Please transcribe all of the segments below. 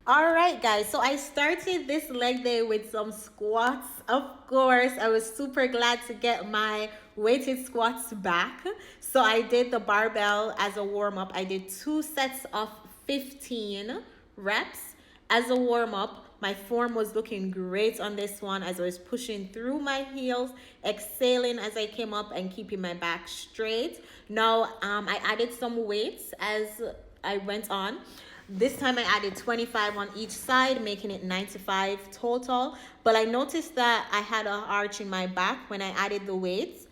All right, guys. So I started this leg day with some squats. Of course, I was super glad to get my weighted squats back. So I did the barbell as a warm up. I did 2 sets of 15 reps as a warm up. My form was looking great on this one as I was pushing through my heels, exhaling as I came up and keeping my back straight. Now, I added some weights as I went on. This time I added 25 on each side, making it 95 total. But I noticed that I had an arch in my back when I added the weights.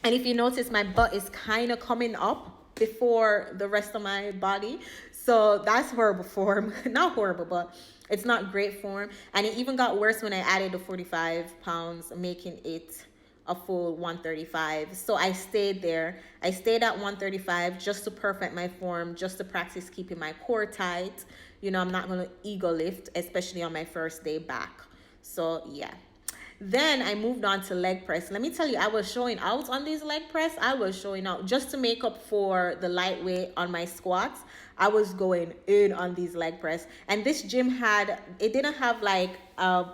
And if you notice, my butt is kind of coming up before the rest of my body. So that's horrible form. Not horrible, but it's not great form. And it even got worse when I added the 45 pounds, making it a full 135. So I stayed there. I stayed at 135 just to perfect my form, just to practice keeping my core tight. You know, I'm not going to ego lift, especially on my first day back. So yeah. Then I moved on to leg press. Let me tell you, I was showing out on these leg press. I was showing out just to make up for the lightweight on my squats. I was going in on these leg press. And this gym it didn't have like a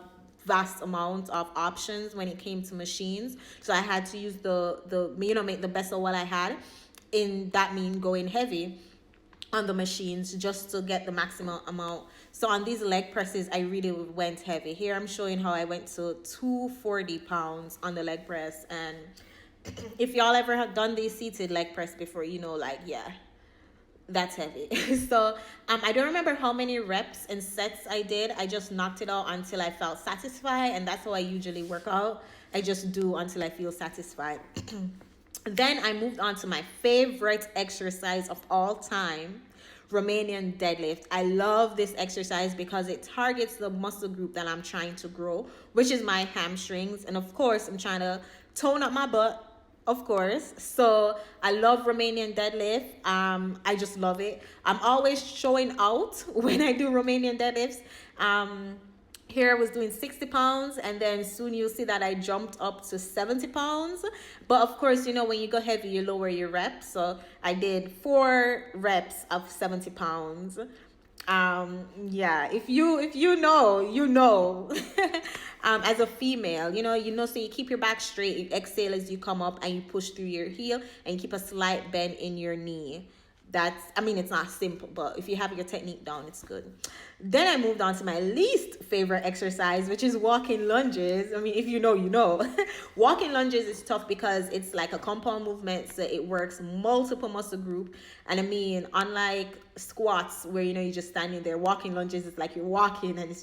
vast amount of options when it came to machines. So I had to use make the best of what I had. In that mean going heavy on the machines just to get the maximum amount. So on these leg presses, I really went heavy. Here I'm showing how I went to 240 pounds on the leg press. And if y'all ever have done these seated leg press before, you know, like, yeah, that's heavy. So I don't remember how many reps and sets I did. I just knocked it out until I felt satisfied. And that's how I usually work out. I just do until I feel satisfied. Then I moved on to my favorite exercise of all time, Romanian deadlift. I love this exercise because it targets the muscle group that I'm trying to grow, which is my hamstrings. And of course, I'm trying to tone up my butt, of course. So I love Romanian deadlift. I just love it. I'm always showing out when I do Romanian deadlifts. Here I was doing 60 pounds, and then soon you'll see that I jumped up to 70 pounds. But of course, you know, when you go heavy, you lower your reps. So I did 4 reps of 70 pounds. Yeah, if you know, you know. As a female, so you keep your back straight, you exhale as you come up, and you push through your heel, and you keep a slight bend in your knee. It's not simple, but if you have your technique down, it's good. Then I moved on to my least favorite exercise, which is walking lunges. I mean, if you know, you know. Walking lunges is tough because it's like a compound movement, so it works multiple muscle group. And I mean, unlike squats where, you're just standing there, walking lunges is like you're walking, and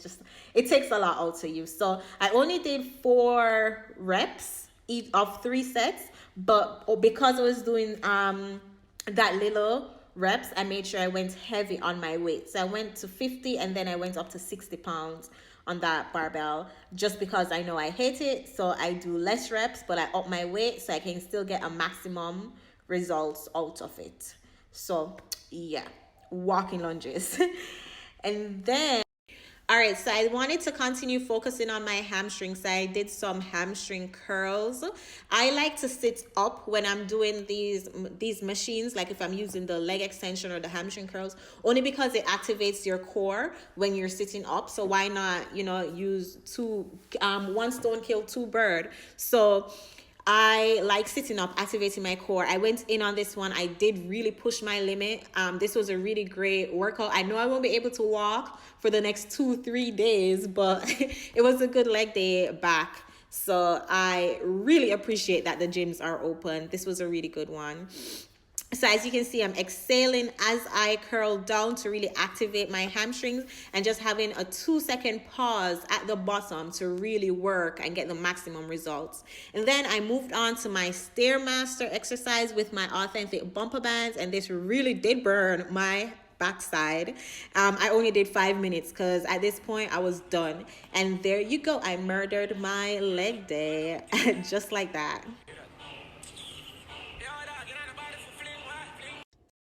it takes a lot out of you. So I only did 4 reps each of 3 sets, but because I was doing that little reps, I made sure I went heavy on my weight. So I went to 50, and then I went up to 60 pounds on that barbell just because I know I hate it. So I do less reps, but I up my weight so I can still get a maximum results out of it. So yeah, walking lunges. And then all right, so I wanted to continue focusing on my hamstrings. So I did some hamstring curls. I like to sit up when I'm doing these machines, like if I'm using the leg extension or the hamstring curls, only because it activates your core when you're sitting up. So why not, use one stone kill 2 bird. So I like sitting up, activating my core. I went in on this one. I did really push my limit. This was a really great workout. I know I won't be able to walk for the next 2-3 days, but it was a good leg day back. So I really appreciate that the gyms are open. This was a really good one. So as you can see, I'm exhaling as I curl down to really activate my hamstrings, and just having a 2-second pause at the bottom to really work and get the maximum results. And then I moved on to my Stairmaster exercise with my authentic bumper bands, and this really did burn my backside. I only did 5 minutes because at this point I was done. And there you go. I murdered my leg day just like that.